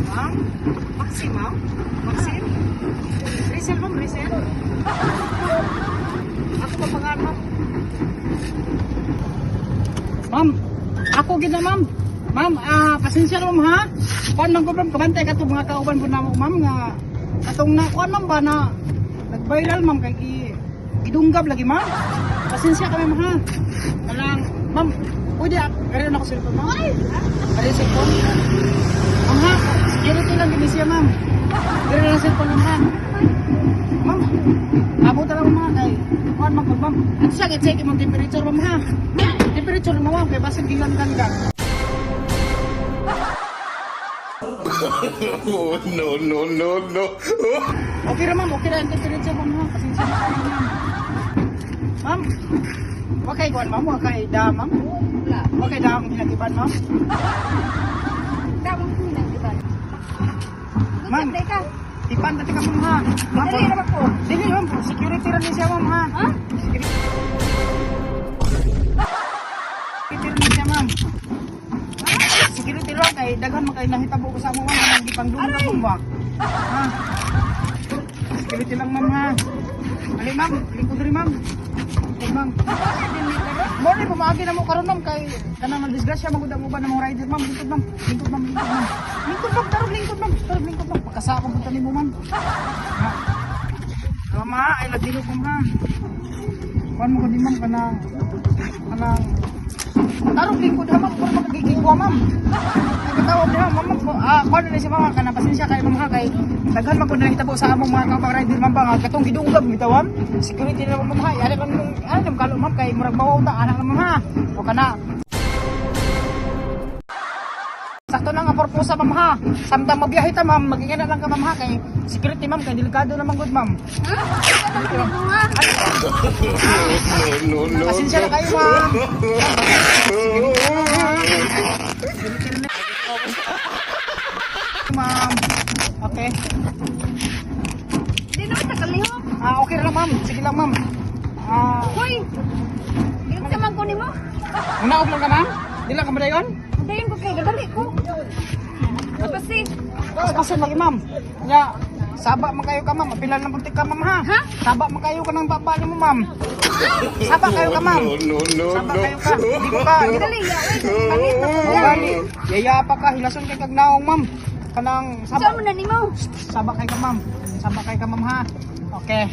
Ma'am? Maxim, ma'am? Maxim? Rizal, ma'am, Rizal? Ako pa pangalan, ma'am. Ma'am, ako gina, ma'am. Ma'am, pasensya ma'am ha. Kuan lang ko ma'am, kabantay ka to mga kauban po na ma'am nga atong na kuan ma'am ba na nag-viral ma'am kay idunggab lagi ma'am. Pasensya kami ma'am ha. Kalang ma'am, pwede garion ako cellphone ma'am. Garion cellphone. Ma'am ha, security lang din siya ma'am. Garion lang cellphone ma'am. Ma'am, abot na lang ma'am kay kuan ma'am. At siya i-check mo temperature ma'am ha. Temperature mo ma'am kay basig gilan ka. Oh, no. Okay na ma'am, okay na. Temperature ma'am ha. Pasensya na kayo ma'am. Ma'am, okay kuan ma'am, okay da ma'am. Okay da ang ginagiban ma'am. Tawag ko na, diba? Ma'am, Teka, ipan dati ka ma'am ha. Ma'am, dali naman po. Dili ma'am, security rin siya ma'am ha. Ha? Security rin siya ma'am. Security lang kay daghan man kay nahitabo ko sa mo ma'am ang gipangdungog ka ba. Ha. Security lang ma'am ha. Ali ma'am, lingkod rin ma'am. Okay ma'am. Mo ni pamagi na mo karon ma'am kay kanang disgrasya magud mo ba ng mga rider ma'am, lingkod ma'am. Lingkod ma'am. Lingkod ma'am, tarong lingkod ma'am. Tarong lingkod ma'am. Pagkasa ko punta nimo ma'am. Ha. Mama, ay ladilo ko ma'am. Kuan mo ko di ma'am kanang tarong lingkod ha ma'am, kung magigingwa ma'am. Nagkatawag niya ma'am, kuan na si ma'am, kanang pasensya kayo ma'am ha, kay daghan man ko na hitabo sa among mga kapag-rider ma'am ba, nga katong gidunggab bitawan. Security na ma'am ha, ano lang yung, ano yung kalo ma'am, kay murag mawaw ta, anak na ma'am ha. O kana. Sakto na nga purpose ma'am ha. Samtang mabiyahe ta ma'am, magingana lang ka ma'am ha, kay security ma'am, kay delikado naman good ma'am. Ha? Ano mo nga? No. Pasensya na kayo ma'am. Ma'am. Okay. Hindi naman nakalihok. Okay lang ma'am. Sige lang ma'am. Hoy! Yung saman ko ni mo. Unaog lang ka ma'am? Di lang ka ba na yun? Dayon ko kay gadali ko. Tapos si, Kasi lagi ma'am. Kaya, saba man kayo ka ma'am. Pilan ng buntik ka ma'am ha? Ha? Saba man kayo ka ng baba niyo mo ma'am. Saba kayo ka ma'am. No. Saba kayo ka. Hindi ko ka. gadali ya. Uy, palit na ko. Gali. Yaya pa ka. Hilason kay kagnaong ma'am. Kanang Saan saba. mo na ni mo? Saba kayo ka ma'am. Saba kayo ka ma'am ha. Okay.